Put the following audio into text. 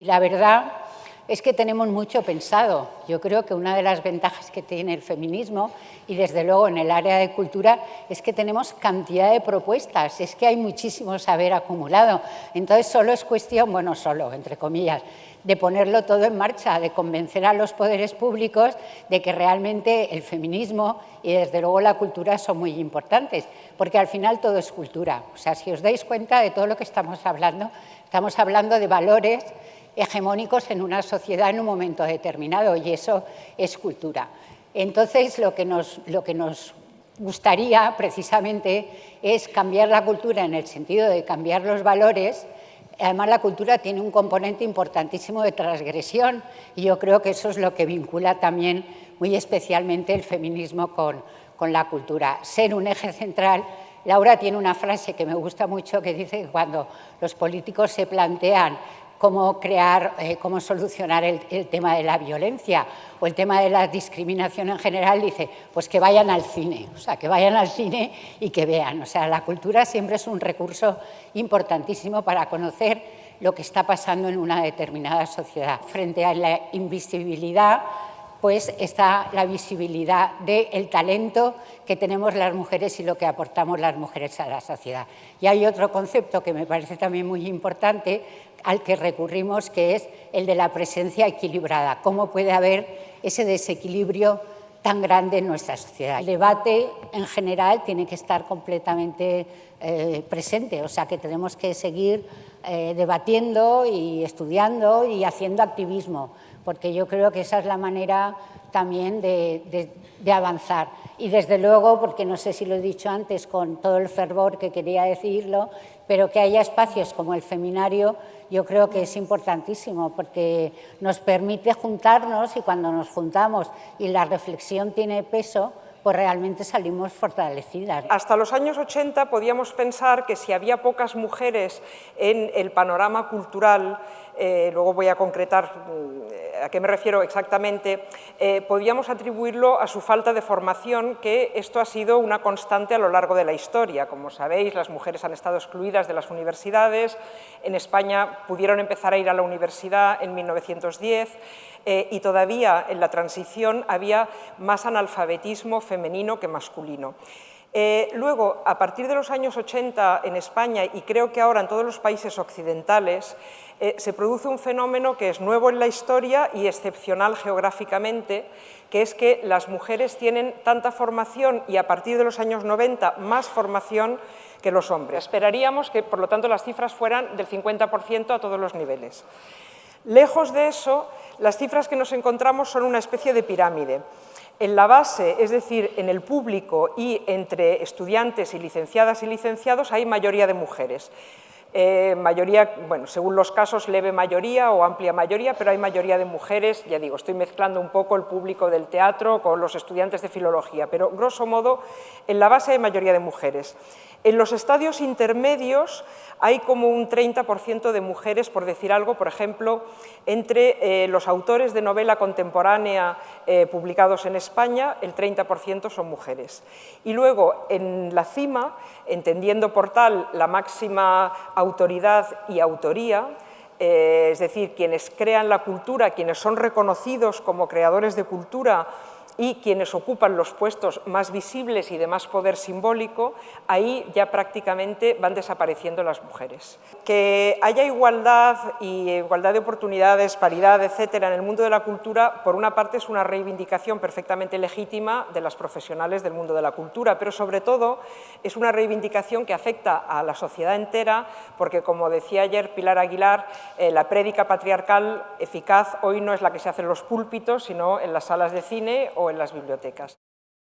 La verdad es que tenemos mucho pensado. Yo creo que una de las ventajas que tiene el feminismo, y desde luego en el área de cultura, es que tenemos cantidad de propuestas, es que hay muchísimo saber acumulado. Entonces solo es cuestión, bueno, solo, entre comillas, de ponerlo todo en marcha, de convencer a los poderes públicos de que realmente el feminismo y desde luego la cultura son muy importantes, porque al final todo es cultura. O sea, si os dais cuenta de todo lo que estamos hablando de valores hegemónicos en una sociedad en un momento determinado, y eso es cultura. Entonces, lo que nos gustaría precisamente es cambiar la cultura en el sentido de cambiar los valores. Además, la cultura tiene un componente importantísimo de transgresión y yo creo que eso es lo que vincula también muy especialmente el feminismo con la cultura. Ser un eje central. Laura tiene una frase que me gusta mucho que dice que cuando los políticos se plantean cómo solucionar el tema de la violencia o el tema de la discriminación en general, dice, pues que vayan al cine, o sea, que vayan al cine y que vean. O sea, la cultura siempre es un recurso importantísimo para conocer lo que está pasando en una determinada sociedad. Frente a la invisibilidad, pues está la visibilidad del talento que tenemos las mujeres y lo que aportamos las mujeres a la sociedad. Y hay otro concepto que me parece también muy importante al que recurrimos, que es el de la presencia equilibrada. ¿Cómo puede haber ese desequilibrio tan grande en nuestra sociedad? El debate en general tiene que estar completamente presente, o sea que tenemos que seguir debatiendo y estudiando y haciendo activismo, porque yo creo que esa es la manera también de avanzar. Y desde luego, porque no sé si lo he dicho antes con todo el fervor que quería decirlo, pero que haya espacios como el Feminario, yo creo que es importantísimo porque nos permite juntarnos y cuando nos juntamos y la reflexión tiene peso, pues realmente salimos fortalecidas. Hasta los años 80 podíamos pensar que si había pocas mujeres en el panorama cultural, luego voy a concretar a qué me refiero exactamente, podíamos atribuirlo a su falta de formación, que esto ha sido una constante a lo largo de la historia. Como sabéis, las mujeres han estado excluidas de las universidades, en España pudieron empezar a ir a la universidad en 1910 y todavía en la transición había más analfabetismo femenino que masculino. Luego, a partir de los años 80 en España y creo que ahora en todos los países occidentales, se produce un fenómeno que es nuevo en la historia y excepcional geográficamente, que es que las mujeres tienen tanta formación y a partir de los años 90 más formación que los hombres. Esperaríamos que, por lo tanto, las cifras fueran del 50% a todos los niveles. Lejos de eso, las cifras que nos encontramos son una especie de pirámide. En la base, es decir, en el público y entre estudiantes y licenciadas y licenciados, hay mayoría de mujeres. Mayoría, bueno, según los casos, leve mayoría o amplia mayoría, pero hay mayoría de mujeres, ya digo, estoy mezclando un poco el público del teatro con los estudiantes de filología, pero grosso modo, en la base hay mayoría de mujeres. En los estadios intermedios hay como un 30% de mujeres, por decir algo, por ejemplo, entre los autores de novela contemporánea publicados en España, el 30% son mujeres. Y luego, en la cima, entendiendo por tal la máxima autoridad y autoría, es decir, quienes crean la cultura, quienes son reconocidos como creadores de cultura y quienes ocupan los puestos más visibles y de más poder simbólico, ahí ya prácticamente van desapareciendo las mujeres. Que haya igualdad y igualdad de oportunidades, paridad, etcétera, en el mundo de la cultura, por una parte es una reivindicación perfectamente legítima de las profesionales del mundo de la cultura, pero sobre todo es una reivindicación que afecta a la sociedad entera, porque como decía ayer Pilar Aguilar, la prédica patriarcal eficaz hoy no es la que se hace en los púlpitos, sino en las salas de cine o en las bibliotecas.